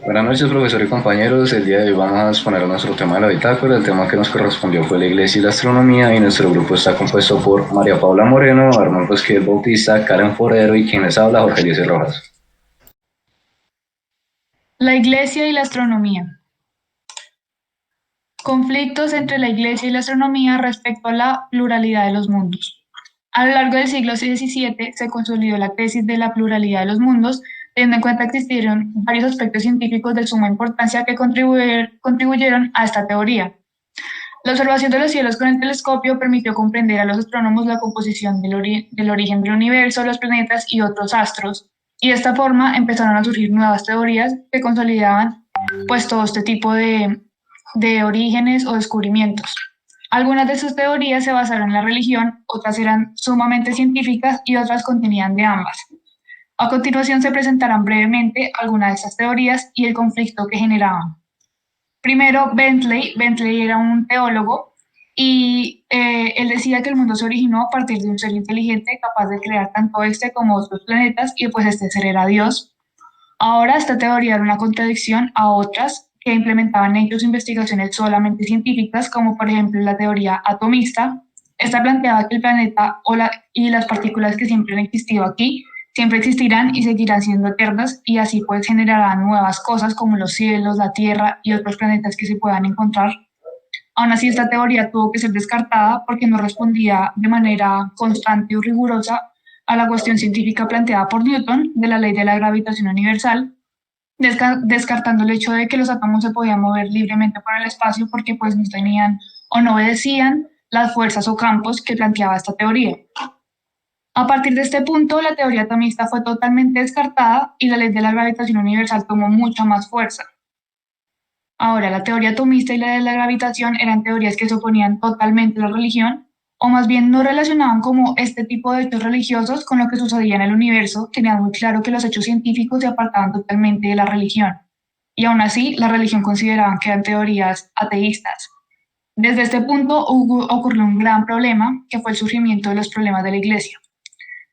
Buenas noches, profesor y compañeros. El día de hoy vamos a exponer nuestro tema de la bitácora. El tema que nos correspondió fue la iglesia y la astronomía, y nuestro grupo está compuesto por María Paula Moreno, Armando Esquivel Bautista, Karen Forero y quien les habla, Jorge Eliezer Rojas. La Iglesia y la astronomía. Conflictos entre la Iglesia y la astronomía respecto a la pluralidad de los mundos. A lo largo del siglo XVII se consolidó la tesis de la pluralidad de los mundos, teniendo en cuenta que existieron varios aspectos científicos de suma importancia que contribuyeron a esta teoría. La observación de los cielos con el telescopio permitió comprender a los astrónomos la composición del origen del universo, los planetas y otros astros, y de esta forma empezaron a surgir nuevas teorías que consolidaban pues todo este tipo de orígenes o descubrimientos. Algunas de sus teorías se basaron en la religión, otras eran sumamente científicas y otras contenían de ambas. A continuación se presentarán brevemente algunas de estas teorías y el conflicto que generaban. Primero, Bentley era un teólogo y él decía que el mundo se originó a partir de un ser inteligente capaz de crear tanto este como otros planetas y pues este ser era Dios. Ahora esta teoría era una contradicción a otras que implementaban ellos investigaciones solamente científicas, como por ejemplo la teoría atomista. Esta planteaba que el planeta y las partículas que siempre han existido aquí siempre existirán y seguirán siendo eternas y así pues generarán nuevas cosas como los cielos, la Tierra y otros planetas que se puedan encontrar. Aún así, esta teoría tuvo que ser descartada porque no respondía de manera constante y rigurosa a la cuestión científica planteada por Newton de la ley de la gravitación universal, descartando el hecho de que los átomos se podían mover libremente por el espacio porque pues no tenían o no obedecían las fuerzas o campos que planteaba esta teoría. A partir de este punto, la teoría atomista fue totalmente descartada y la ley de la gravitación universal tomó mucha más fuerza. Ahora, la teoría atomista y la de la gravitación eran teorías que se oponían totalmente a la religión, o más bien no relacionaban como este tipo de hechos religiosos con lo que sucedía en el universo, tenían muy claro que los hechos científicos se apartaban totalmente de la religión. Y aún así, la religión consideraban que eran teorías ateístas. Desde este punto ocurrió un gran problema, que fue el surgimiento de los problemas de la Iglesia.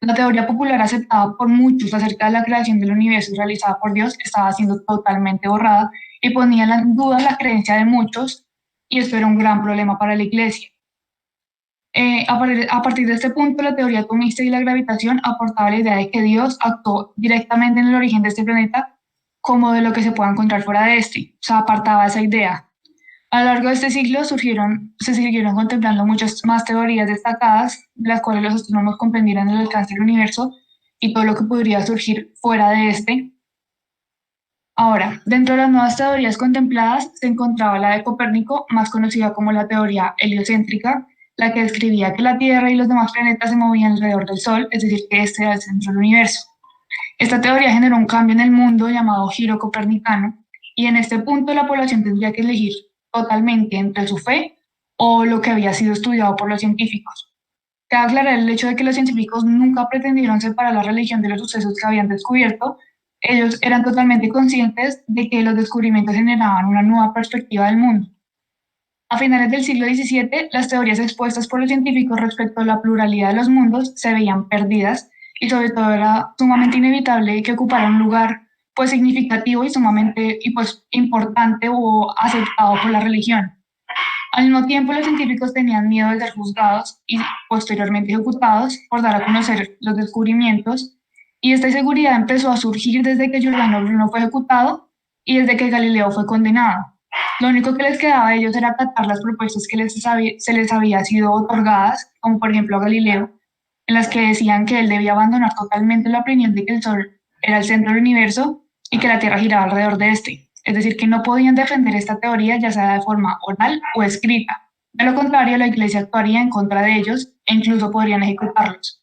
La teoría popular aceptada por muchos acerca de la creación del universo realizada por Dios estaba siendo totalmente borrada y ponía en duda la creencia de muchos, y esto era un gran problema para la Iglesia. A partir de este punto, la teoría atomista y la gravitación aportaba la idea de que Dios actuó directamente en el origen de este planeta como de lo que se pueda encontrar fuera de este. O sea, apartaba esa idea. A lo largo de este siglo se siguieron contemplando muchas más teorías destacadas, de las cuales los astrónomos comprendieran el alcance del universo y todo lo que podría surgir fuera de este. Ahora, dentro de las nuevas teorías contempladas se encontraba la de Copérnico, más conocida como la teoría heliocéntrica, la que describía que la Tierra y los demás planetas se movían alrededor del Sol, es decir, que este era el centro del universo. Esta teoría generó un cambio en el mundo llamado giro copernicano, y en este punto la población tendría que elegir totalmente entre su fe o lo que había sido estudiado por los científicos. Cabe aclarar el hecho de que los científicos nunca pretendieron separar la religión de los sucesos que habían descubierto. Ellos eran totalmente conscientes de que los descubrimientos generaban una nueva perspectiva del mundo. A finales del siglo XVII, las teorías expuestas por los científicos respecto a la pluralidad de los mundos se veían perdidas y sobre todo era sumamente inevitable que ocupara un lugar pues significativo y sumamente y pues importante o aceptado por la religión. Al mismo tiempo, los científicos tenían miedo de ser juzgados y posteriormente ejecutados por dar a conocer los descubrimientos, y esta inseguridad empezó a surgir desde que Giordano Bruno fue ejecutado y desde que Galileo fue condenado. Lo único que les quedaba a ellos era acatar las propuestas que se les había sido otorgadas, como por ejemplo a Galileo, en las que decían que él debía abandonar totalmente la opinión de que el Sol era el centro del universo y que la Tierra giraba alrededor de este. Es decir, que no podían defender esta teoría ya sea de forma oral o escrita. De lo contrario, la Iglesia actuaría en contra de ellos e incluso podrían ejecutarlos.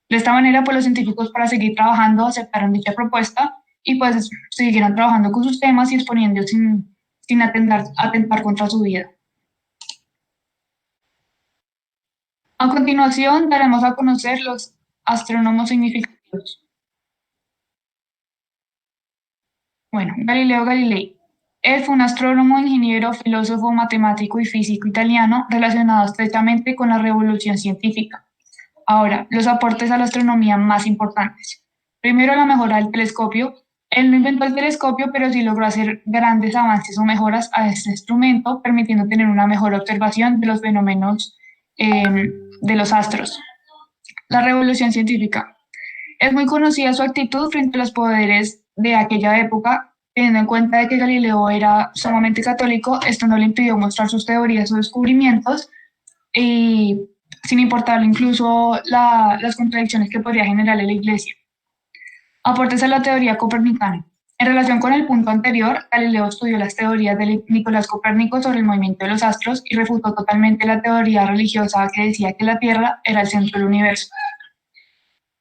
De esta manera, pues los científicos para seguir trabajando aceptaron dicha propuesta y pues siguieron trabajando con sus temas y exponiendo sin atentar contra su vida. A continuación, daremos a conocer los astrónomos significativos. Bueno, Galileo Galilei. Él fue un astrónomo, ingeniero, filósofo, matemático y físico italiano relacionado estrechamente con la revolución científica. Ahora, los aportes a la astronomía más importantes. Primero, la mejora del telescopio. Él no inventó el telescopio, pero sí logró hacer grandes avances o mejoras a este instrumento, permitiendo tener una mejor observación de los fenómenos de los astros. La revolución científica. Es muy conocida su actitud frente a los poderes de aquella época, teniendo en cuenta de que Galileo era sumamente católico. Esto no le impidió mostrar sus teorías o descubrimientos, y sin importarle incluso las contradicciones que podría generar en la Iglesia. Aportes a la teoría copernicana. En relación con el punto anterior, Galileo estudió las teorías de Nicolás Copérnico sobre el movimiento de los astros y refutó totalmente la teoría religiosa que decía que la Tierra era el centro del universo.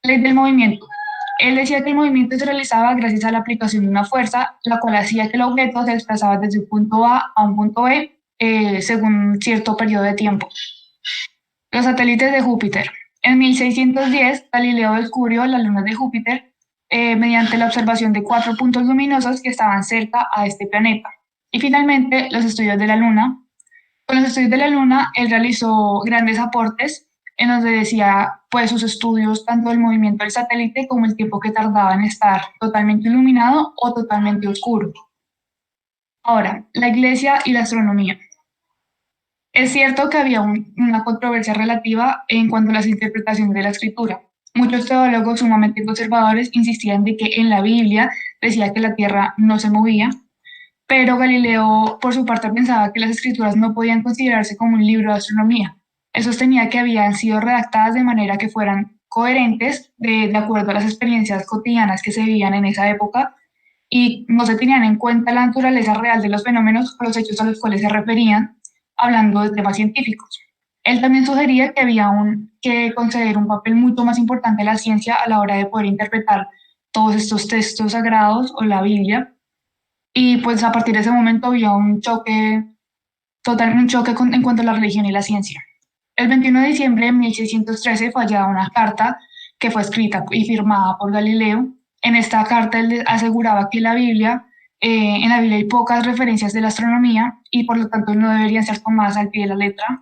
Ley del movimiento. Él decía que el movimiento se realizaba gracias a la aplicación de una fuerza, la cual hacía que el objeto se desplazaba desde un punto A a un punto B según un cierto periodo de tiempo. Los satélites de Júpiter. En 1610, Galileo descubrió las lunas de Júpiter mediante la observación de 4 puntos luminosos que estaban cerca a este planeta. Y finalmente, los estudios de la Luna. Con los estudios de la Luna, él realizó grandes aportes en donde decía pues sus estudios tanto del movimiento del satélite como el tiempo que tardaba en estar totalmente iluminado o totalmente oscuro. Ahora, la Iglesia y la astronomía. Es cierto que había una controversia relativa en cuanto a las interpretaciones de la escritura. Muchos teólogos sumamente conservadores insistían de que en la Biblia decía que la Tierra no se movía, pero Galileo, por su parte, pensaba que las escrituras no podían considerarse como un libro de astronomía. Él sostenía que habían sido redactadas de manera que fueran coherentes de acuerdo a las experiencias cotidianas que se vivían en esa época y no se tenían en cuenta la naturaleza real de los fenómenos o los hechos a los cuales se referían, hablando de temas científicos. Él también sugería que había que conceder un papel mucho más importante a la ciencia a la hora de poder interpretar todos estos textos sagrados o la Biblia, y pues a partir de ese momento había un choque, un choque en cuanto a la religión y la ciencia. El 21 de diciembre de 1613 fue hallada una carta que fue escrita y firmada por Galileo. En esta carta él aseguraba que en la Biblia hay pocas referencias de la astronomía y por lo tanto no deberían ser tomadas al pie de la letra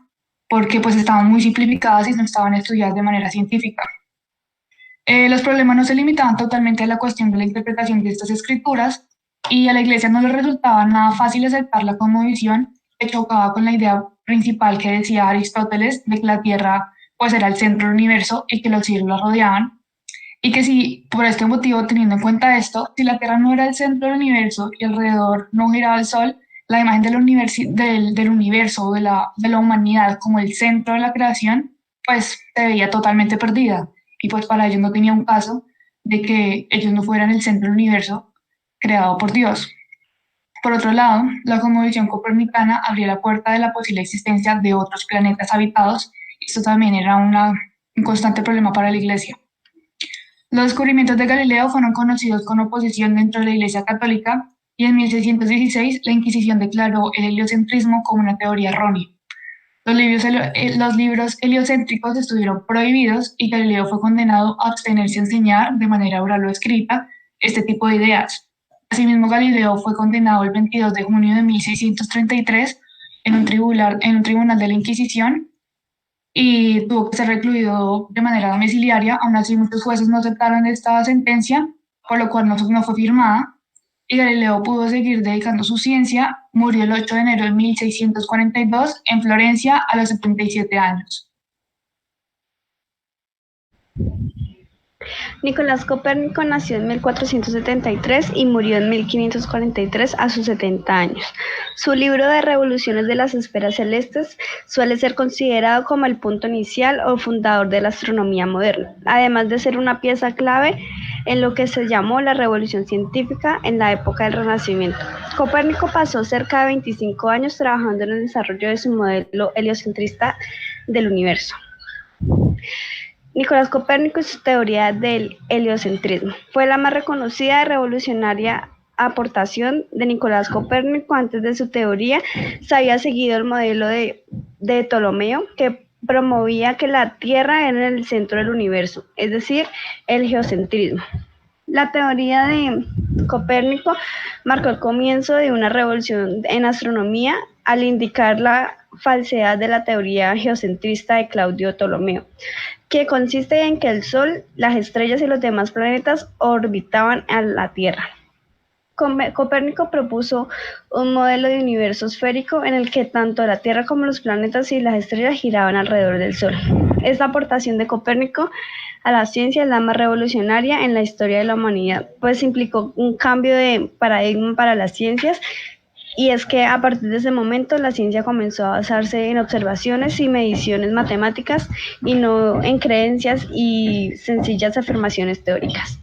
porque pues estaban muy simplificadas y no estaban estudiadas de manera científica. Los problemas no se limitaban totalmente a la cuestión de la interpretación de estas escrituras y a la iglesia no le resultaba nada fácil aceptar la cosmovisión que chocaba con la idea principal que decía Aristóteles de que la Tierra pues era el centro del universo y que los cielos la rodeaban, y que si por este motivo, teniendo en cuenta esto, si la Tierra no era el centro del universo y alrededor no giraba el Sol, la imagen del universo o de la humanidad como el centro de la creación pues se veía totalmente perdida, y pues para ellos no tenía un caso de que ellos no fueran el centro del universo creado por Dios. Por otro lado, la cosmovisión copernicana abría la puerta de la posible existencia de otros planetas habitados, y esto también era un constante problema para la Iglesia. Los descubrimientos de Galileo fueron conocidos con oposición dentro de la Iglesia Católica, y en 1616 la Inquisición declaró el heliocentrismo como una teoría errónea. Los libros heliocéntricos estuvieron prohibidos y Galileo fue condenado a abstenerse a enseñar de manera oral o escrita este tipo de ideas. Asimismo, Galileo fue condenado el 22 de junio de 1633 en un tribunal de la Inquisición y tuvo que ser recluido de manera domiciliaria. Aún así, muchos jueces no aceptaron esta sentencia, por lo cual no fue firmada, y Galileo pudo seguir dedicando su ciencia. Murió el 8 de enero de 1642 en Florencia a los 77 años. Nicolás Copérnico nació en 1473 y murió en 1543 a sus 70 años. Su libro de Revoluciones de las Esferas Celestes suele ser considerado como el punto inicial o fundador de la astronomía moderna, además de ser una pieza clave en lo que se llamó la revolución científica en la época del Renacimiento. Copérnico pasó cerca de 25 años trabajando en el desarrollo de su modelo heliocentrista del universo. Nicolás Copérnico y su teoría del heliocentrismo fue la más reconocida y revolucionaria aportación de Nicolás Copérnico. Antes de su teoría se había seguido el modelo de Ptolomeo, que promovía que la Tierra era el centro del universo, es decir, el geocentrismo. La teoría de Copérnico marcó el comienzo de una revolución en astronomía al indicar la falsedad de la teoría geocentrista de Claudio Ptolomeo, que consiste en que el Sol, las estrellas y los demás planetas orbitaban a la Tierra. Copérnico propuso un modelo de universo esférico en el que tanto la Tierra como los planetas y las estrellas giraban alrededor del Sol. Esta aportación de Copérnico a la ciencia es la más revolucionaria en la historia de la humanidad, pues implicó un cambio de paradigma para las ciencias, y es que a partir de ese momento la ciencia comenzó a basarse en observaciones y mediciones matemáticas y no en creencias y sencillas afirmaciones teóricas.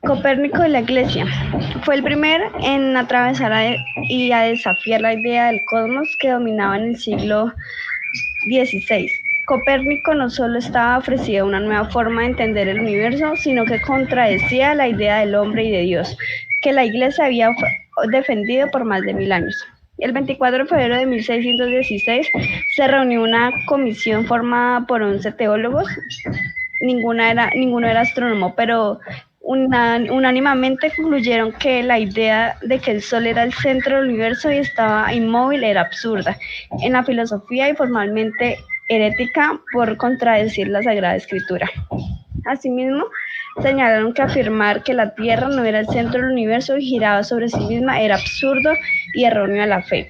Copérnico y la Iglesia. Fue el primero en atravesar y a desafiar la idea del cosmos que dominaba en el siglo XVI. Copérnico no solo estaba ofreciendo una nueva forma de entender el universo, sino que contradecía la idea del hombre y de Dios, que la Iglesia había defendido por más de 1000 años. El 24 de febrero de 1616 se reunió una comisión formada por 11 teólogos. Ninguno era astrónomo, pero unánimemente concluyeron que la idea de que el Sol era el centro del universo y estaba inmóvil era absurda en la filosofía y formalmente herética por contradecir la Sagrada Escritura. Asimismo, señalaron que afirmar que la Tierra no era el centro del universo y giraba sobre sí misma era absurdo y erróneo a la fe.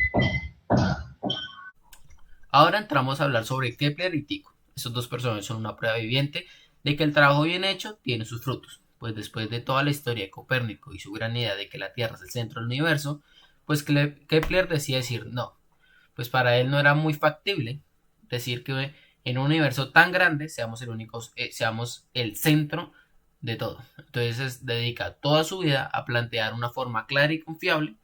Ahora entramos a hablar sobre Kepler y Tycho. Estos dos personajes son una prueba viviente de que el trabajo bien hecho tiene sus frutos, pues después de toda la historia de Copérnico y su gran idea de que la Tierra es el centro del universo, pues Kepler decide decir no, pues para él no era muy factible decir que en un universo tan grande seamos el centro de todo. Entonces dedica toda su vida a plantear una forma clara y confiable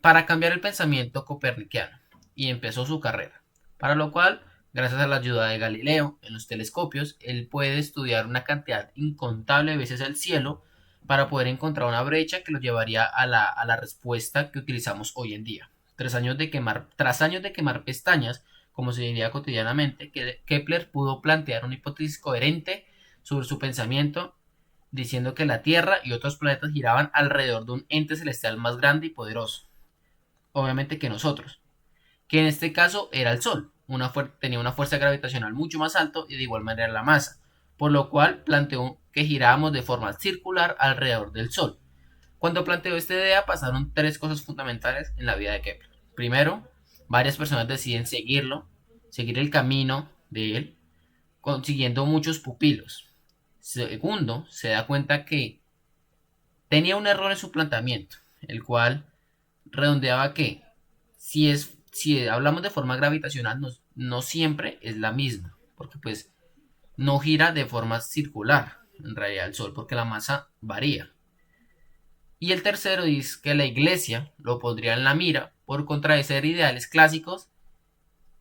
para cambiar el pensamiento copernicano, y empezó su carrera, para lo cual, gracias a la ayuda de Galileo en los telescopios, él puede estudiar una cantidad incontable de veces el cielo para poder encontrar una brecha que lo llevaría a la respuesta que utilizamos hoy en día. Tras años de quemar pestañas, como se diría cotidianamente, Kepler pudo plantear una hipótesis coherente sobre su pensamiento, diciendo que la Tierra y otros planetas giraban alrededor de un ente celestial más grande y poderoso, obviamente que nosotros, que en este caso era el Sol. Tenía una fuerza gravitacional mucho más alta y de igual manera la masa, por lo cual planteó que girábamos de forma circular alrededor del Sol. Cuando planteó esta idea pasaron tres cosas fundamentales en la vida de Kepler. Primero, varias personas deciden seguir el camino de él, consiguiendo muchos pupilos. Segundo, se da cuenta que tenía un error en su planteamiento, el cual redondeaba que si hablamos de forma gravitacional, no siempre es la misma, porque pues no gira de forma circular en realidad el Sol, porque la masa varía. Y el tercero dice que la Iglesia lo pondría en la mira por contradecir ideales clásicos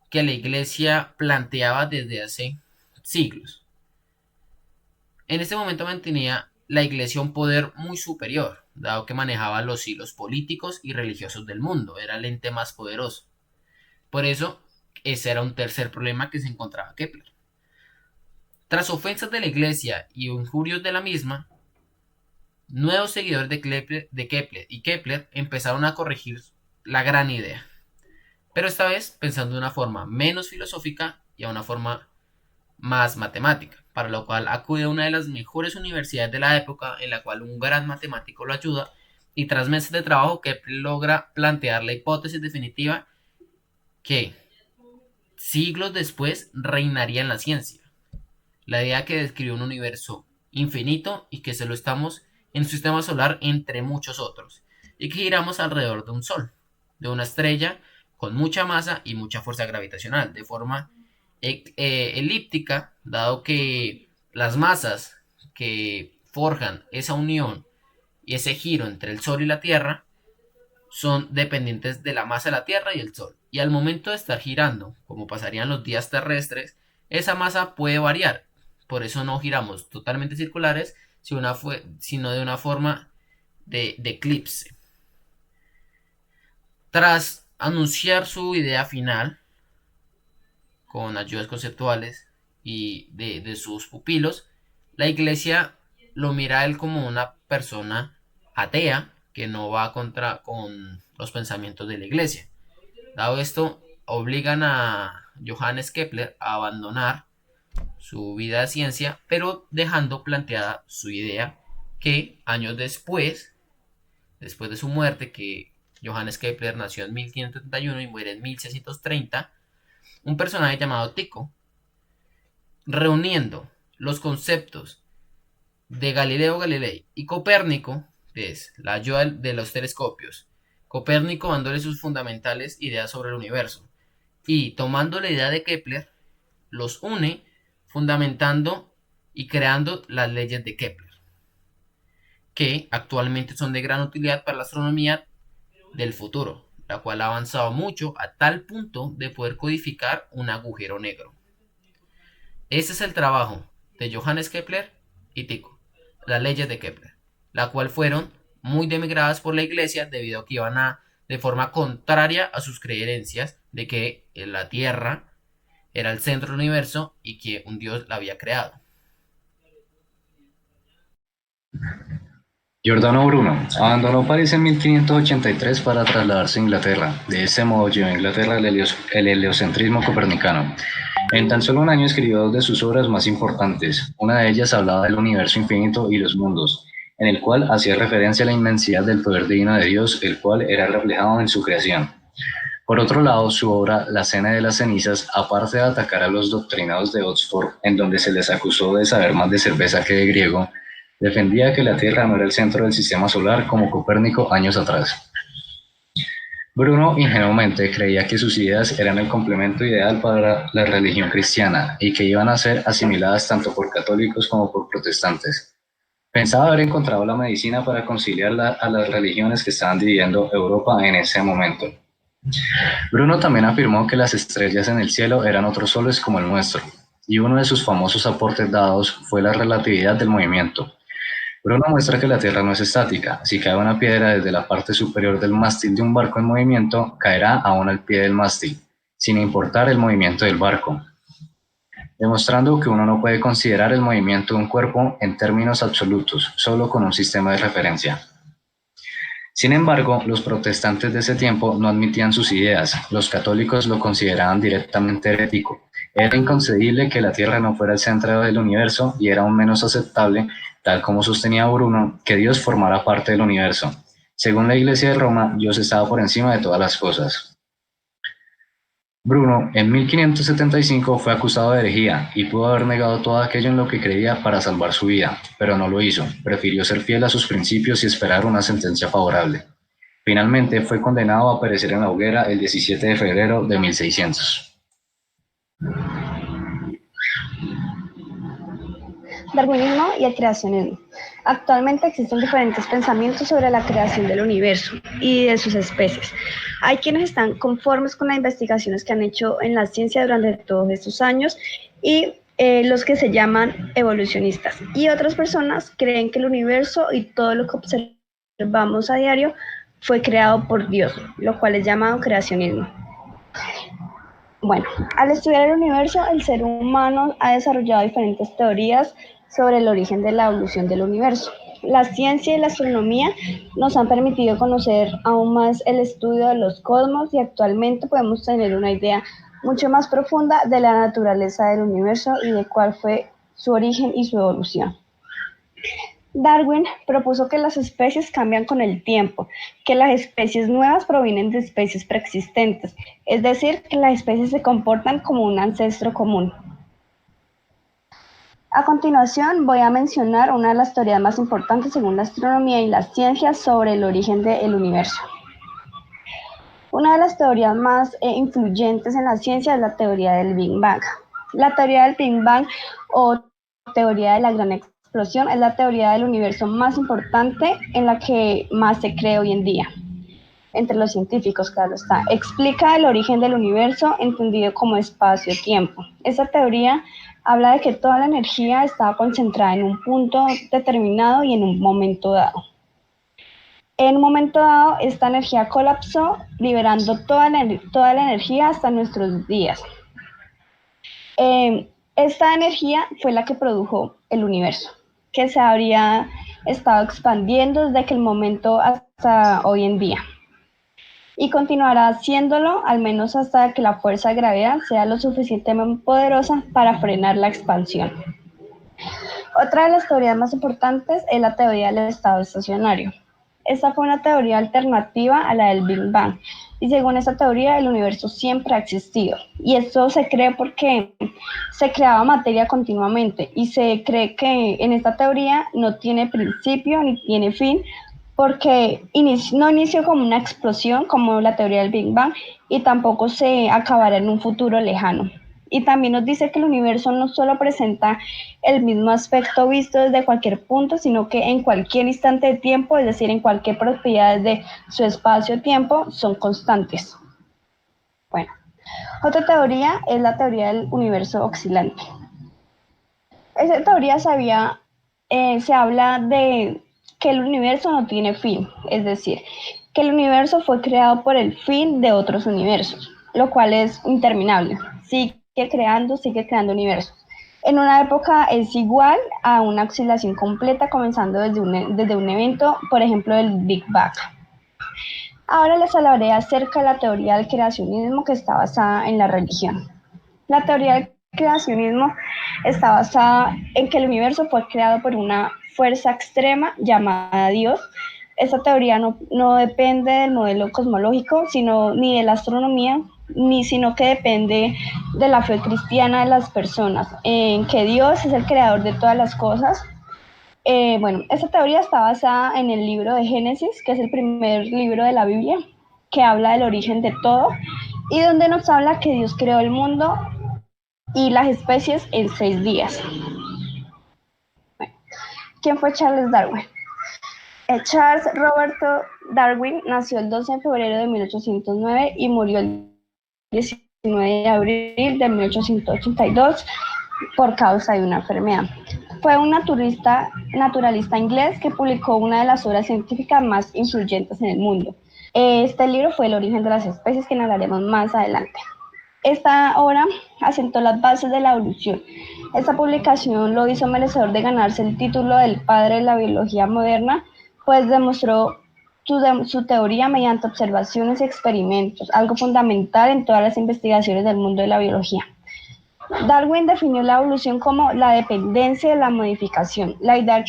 que la Iglesia planteaba desde hace siglos. En este momento mantenía la Iglesia un poder muy superior, dado que manejaba los hilos políticos y religiosos del mundo, era el ente más poderoso. Por eso, ese era un tercer problema que se encontraba Kepler. Tras ofensas de la Iglesia y injurios de la misma, nuevos seguidores de Kepler y Kepler empezaron a corregir la gran idea, pero esta vez pensando de una forma menos filosófica y a una forma más matemática, para lo cual acude a una de las mejores universidades de la época, en la cual un gran matemático lo ayuda, y tras meses de trabajo Kepler logra plantear la hipótesis definitiva que siglos después reinaría en la ciencia. La idea que describe un universo infinito y que solo estamos en un sistema solar entre muchos otros, y que giramos alrededor de un sol, de una estrella con mucha masa y mucha fuerza gravitacional, de forma elíptica, dado que las masas que forjan esa unión y ese giro entre el Sol y la Tierra son dependientes de la masa de la Tierra y el Sol. Y al momento de estar girando, como pasarían los días terrestres, esa masa puede variar. Por eso no giramos totalmente circulares, sino de una forma de eclipse. Tras anunciar su idea final, con ayudas conceptuales y de sus pupilos, la Iglesia lo mira a él como una persona atea que no va con los pensamientos de la Iglesia. Dado esto, obligan a Johannes Kepler a abandonar su vida de ciencia, pero dejando planteada su idea que años después de su muerte, que Johannes Kepler nació en 1531 y muere en 1630, un personaje llamado Tycho, reuniendo los conceptos de Galileo Galilei y Copérnico, que es la ayuda de los telescopios, Copérnico dándole sus fundamentales ideas sobre el universo y tomando la idea de Kepler, los une fundamentando y creando las leyes de Kepler, que actualmente son de gran utilidad para la astronomía del futuro, la cual ha avanzado mucho a tal punto de poder codificar un agujero negro. Ese es el trabajo de Johannes Kepler y Tycho, las leyes de Kepler, la cual fueron muy denigradas por la iglesia debido a que iban de forma contraria a sus creencias de que la Tierra era el centro del universo y que un Dios la había creado. Giordano Bruno abandonó París en 1583 para trasladarse a Inglaterra. De ese modo llevó a Inglaterra el heliocentrismo copernicano. En tan solo un año escribió dos de sus obras más importantes. Una de ellas hablaba del universo infinito y los mundos, en el cual hacía referencia a la inmensidad del poder divino de Dios, el cual era reflejado en su creación. Por otro lado, su obra La Cena de las Cenizas, aparte de atacar a los doctrinados de Oxford, en donde se les acusó de saber más de cerveza que de griego, defendía que la Tierra no era el centro del sistema solar como Copérnico años atrás. Bruno ingenuamente creía que sus ideas eran el complemento ideal para la religión cristiana y que iban a ser asimiladas tanto por católicos como por protestantes. Pensaba haber encontrado la medicina para conciliar a las religiones que estaban dividiendo Europa en ese momento. Bruno también afirmó que las estrellas en el cielo eran otros soles como el nuestro, y uno de sus famosos aportes dados fue la relatividad del movimiento. Bruno muestra que la Tierra no es estática. Si cae una piedra desde la parte superior del mástil de un barco en movimiento, caerá aún al pie del mástil, sin importar el movimiento del barco, demostrando que uno no puede considerar el movimiento de un cuerpo en términos absolutos, solo con un sistema de referencia. Sin embargo, los protestantes de ese tiempo no admitían sus ideas. Los católicos lo consideraban directamente herético. Era inconcebible que la Tierra no fuera el centro del universo y era aún menos aceptable, tal como sostenía Bruno, que Dios formara parte del universo. Según la Iglesia de Roma, Dios estaba por encima de todas las cosas. Bruno, en 1575, fue acusado de herejía y pudo haber negado todo aquello en lo que creía para salvar su vida, pero no lo hizo. Prefirió ser fiel a sus principios y esperar una sentencia favorable. Finalmente, fue condenado a perecer en la hoguera el 17 de febrero de 1600. Darwinismo y el creacionismo. Actualmente existen diferentes pensamientos sobre la creación del universo y de sus especies. Hay quienes están conformes con las investigaciones que han hecho en la ciencia durante todos estos años y los que se llaman evolucionistas. Y otras personas creen que el universo y todo lo que observamos a diario fue creado por Dios, lo cual es llamado creacionismo. Bueno, al estudiar el universo, el ser humano ha desarrollado diferentes teorías sobre el origen de la evolución del universo. La ciencia y la astronomía nos han permitido conocer aún más el estudio de los cosmos y actualmente podemos tener una idea mucho más profunda de la naturaleza del universo y de cuál fue su origen y su evolución. Darwin propuso que las especies cambian con el tiempo, que las especies nuevas provienen de especies preexistentes, es decir, que las especies se comportan como un ancestro común. A continuación voy a mencionar una de las teorías más importantes según la astronomía y la ciencia sobre el origen del universo. Una de las teorías más influyentes en la ciencia es la teoría del Big Bang. La teoría del Big Bang o teoría de la gran explosión es la teoría del universo más importante en la que más se cree hoy en día. Entre los científicos, claro está. Explica el origen del universo entendido como espacio-tiempo. Esta teoría habla de que toda la energía estaba concentrada en un punto determinado y en un momento dado. En un momento dado, esta energía colapsó, liberando toda la energía hasta nuestros días. Esta energía fue la que produjo el universo, que se habría estado expandiendo desde aquel momento hasta hoy en día. Y continuará haciéndolo al menos hasta que la fuerza de gravedad sea lo suficientemente poderosa para frenar la expansión. Otra de las teorías más importantes es la teoría del estado estacionario. Esta fue una teoría alternativa a la del Big Bang, y según esta teoría el universo siempre ha existido, y esto se cree porque se creaba materia continuamente, y se cree que en esta teoría no tiene principio ni tiene fin, porque no inició como una explosión como la teoría del Big Bang, y tampoco se acabará en un futuro lejano. Y también nos dice que el universo no solo presenta el mismo aspecto visto desde cualquier punto, sino que en cualquier instante de tiempo, es decir, en cualquier propiedad de su espacio-tiempo, son constantes. Bueno, otra teoría es la teoría del universo oscilante. Esa teoría se habla de que el universo no tiene fin, es decir, que el universo fue creado por el fin de otros universos, lo cual es interminable. Sigue creando universos. En una época es igual a una oscilación completa, comenzando desde un evento, por ejemplo, el Big Bang. Ahora les hablaré acerca de la teoría del creacionismo, que está basada en la religión. La teoría del creacionismo está basada en que el universo fue creado por una fuerza extrema llamada Dios. Esta teoría no depende del modelo cosmológico, ni de la astronomía, sino que depende de la fe cristiana de las personas, en que Dios es el creador de todas las cosas. Bueno, esta teoría está basada en el libro de Génesis, que es el primer libro de la Biblia, que habla del origen de todo, y donde nos habla que Dios creó el mundo y las especies en 6 días. Bueno, ¿quién fue Charles Darwin? Charles Roberto Darwin nació el 12 de febrero de 1809 y murió el 19 de abril de 1882 por causa de una enfermedad. Fue un naturalista inglés que publicó una de las obras científicas más influyentes en el mundo. Este libro fue El origen de las especies, que narraremos más adelante. Esta obra asentó las bases de la evolución. Esta publicación lo hizo merecedor de ganarse el título del padre de la biología moderna, pues demostró su teoría mediante observaciones y experimentos, algo fundamental en todas las investigaciones del mundo de la biología. Darwin definió la evolución como la dependencia de la modificación, la idea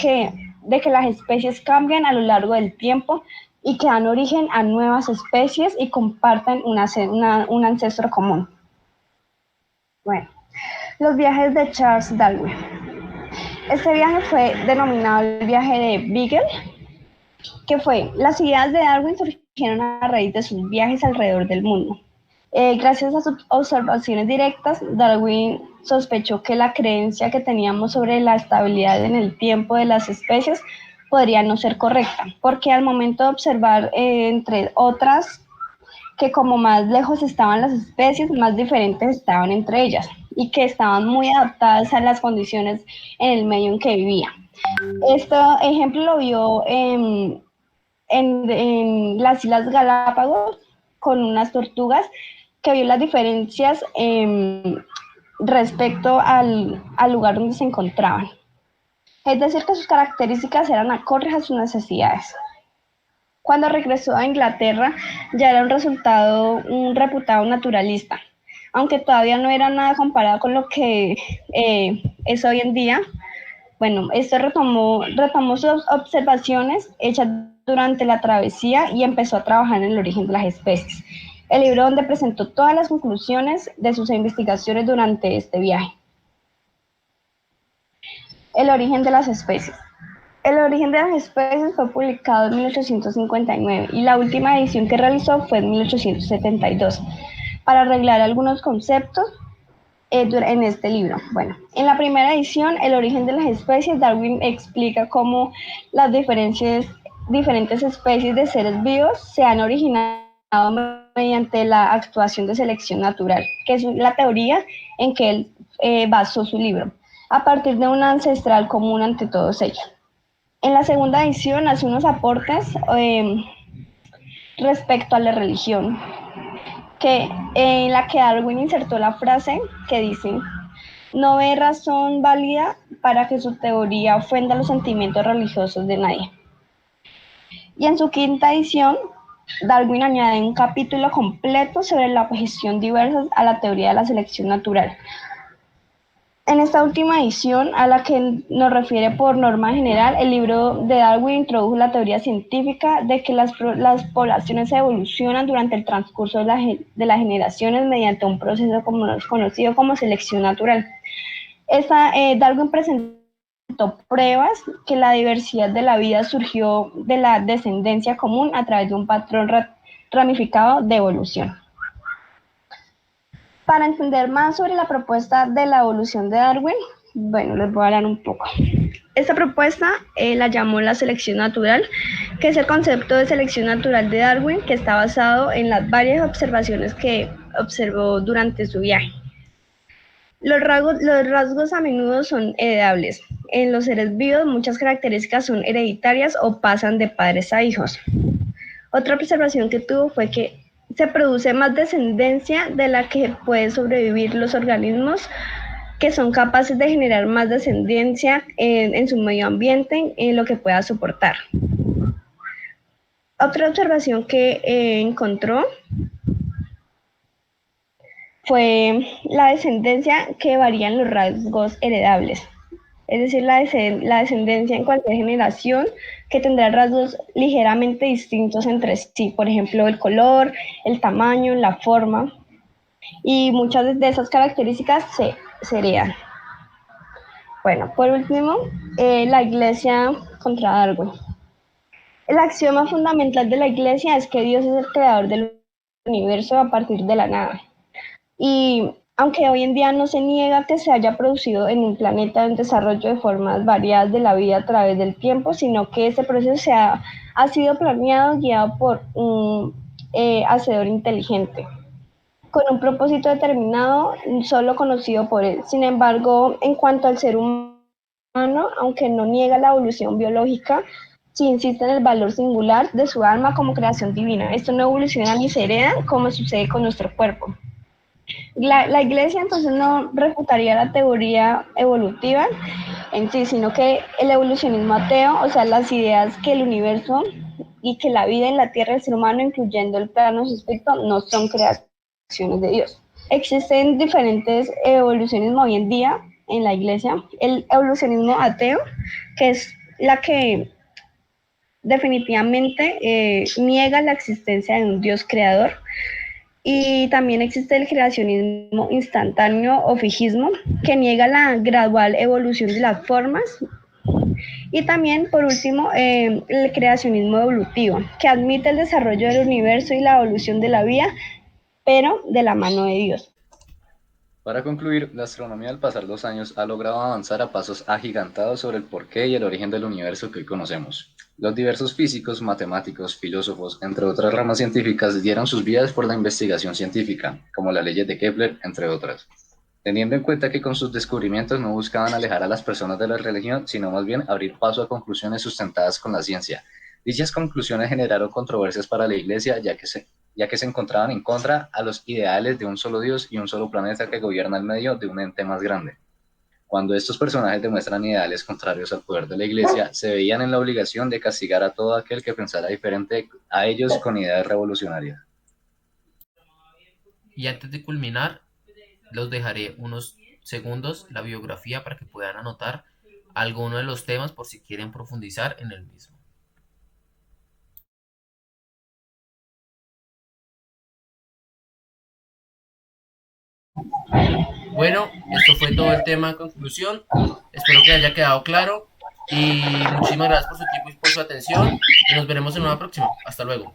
de que las especies cambian a lo largo del tiempo y que dan origen a nuevas especies y comparten un ancestro común. Bueno, los viajes de Charles Darwin. Este viaje fue denominado el viaje de Beagle, que fue, las ideas de Darwin surgieron a raíz de sus viajes alrededor del mundo. Gracias a sus observaciones directas, Darwin sospechó que la creencia que teníamos sobre la estabilidad en el tiempo de las especies podría no ser correcta, porque al momento de observar, entre otras, que como más lejos estaban las especies, más diferentes estaban entre ellas, y que estaban muy adaptadas a las condiciones en el medio en que vivían. Este ejemplo lo vio en las Islas Galápagos con unas tortugas, que vio las diferencias respecto al lugar donde se encontraban. Es decir, que sus características eran acordes a sus necesidades. Cuando regresó a Inglaterra, ya era un reputado naturalista, aunque todavía no era nada comparado con lo que es hoy en día. Bueno, esto retomó sus observaciones hechas durante la travesía y empezó a trabajar en el origen de las especies, el libro donde presentó todas las conclusiones de sus investigaciones durante este viaje. El origen de las especies. El origen de las especies fue publicado en 1859 y la última edición que realizó fue en 1872 para arreglar algunos conceptos en este libro. Bueno, en la primera edición, El origen de las especies, Darwin explica cómo las diferentes especies de seres vivos se han originado mediante la actuación de selección natural, que es la teoría en que él basó su libro, a partir de un ancestral común ante todos ellos. En la segunda edición hace unos aportes respecto a la religión, en la que Darwin insertó la frase que dice: no ve razón válida para que su teoría ofenda los sentimientos religiosos de nadie. Y en su quinta edición, Darwin añade un capítulo completo sobre la objeción diversa a la teoría de la selección natural. En esta última edición, a la que nos refiere por norma general, el libro de Darwin introdujo la teoría científica de que las poblaciones evolucionan durante el transcurso de las generaciones mediante un proceso conocido como selección natural. Darwin presentó pruebas que la diversidad de la vida surgió de la descendencia común a través de un patrón ramificado de evolución. Para entender más sobre la propuesta de la evolución de Darwin, bueno, les voy a hablar un poco. Esta propuesta la llamó la selección natural, que es el concepto de selección natural de Darwin, que está basado en las varias observaciones que observó durante su viaje. Los rasgos a menudo son heredables. En los seres vivos, muchas características son hereditarias o pasan de padres a hijos. Otra observación que tuvo fue que se produce más descendencia de la que pueden sobrevivir los organismos que son capaces de generar más descendencia en su medio ambiente, en lo que pueda soportar. Otra observación que encontró fue la descendencia que varía en los rasgos heredables. Es decir, la descendencia en cualquier generación que tendrá rasgos ligeramente distintos entre sí, por ejemplo, el color, el tamaño, la forma, y muchas de esas características se heredan. Bueno, por último, la Iglesia contra Darwin. El axioma fundamental de la Iglesia es que Dios es el creador del universo a partir de la nada. Y aunque hoy en día no se niega que se haya producido en un planeta un desarrollo de formas variadas de la vida a través del tiempo, sino que ese proceso ha sido planeado, guiado por un hacedor inteligente, con un propósito determinado, solo conocido por él. Sin embargo, en cuanto al ser humano, aunque no niega la evolución biológica, sí insiste en el valor singular de su alma como creación divina. Esto no evoluciona ni se hereda como sucede con nuestro cuerpo. La Iglesia entonces no refutaría la teoría evolutiva en sí, sino que el evolucionismo ateo, o sea, las ideas que el universo y que la vida en la Tierra del ser humano, incluyendo el plano suspecto, no son creaciones de Dios. Existen diferentes evolucionismos hoy en día en la Iglesia. El evolucionismo ateo, que es la que definitivamente niega la existencia de un Dios creador. Y también existe el creacionismo instantáneo o fijismo, que niega la gradual evolución de las formas. Y también, por último, el creacionismo evolutivo, que admite el desarrollo del universo y la evolución de la vida, pero de la mano de Dios. Para concluir, la astronomía al pasar los años ha logrado avanzar a pasos agigantados sobre el porqué y el origen del universo que hoy conocemos. Los diversos físicos, matemáticos, filósofos, entre otras ramas científicas, dieron sus vidas por la investigación científica, como las leyes de Kepler, entre otras. Teniendo en cuenta que con sus descubrimientos no buscaban alejar a las personas de la religión, sino más bien abrir paso a conclusiones sustentadas con la ciencia. Dichas conclusiones generaron controversias para la Iglesia, ya que se encontraban en contra a los ideales de un solo Dios y un solo planeta que gobierna el medio de un ente más grande. Cuando estos personajes demuestran ideales contrarios al poder de la Iglesia, se veían en la obligación de castigar a todo aquel que pensara diferente a ellos con ideas revolucionarias. Y antes de culminar, los dejaré unos segundos la biografía para que puedan anotar alguno de los temas por si quieren profundizar en el mismo. Bueno, esto fue todo el tema en conclusión. Espero que haya quedado claro y muchísimas gracias por su tiempo y por su atención y nos veremos en una próxima. Hasta luego.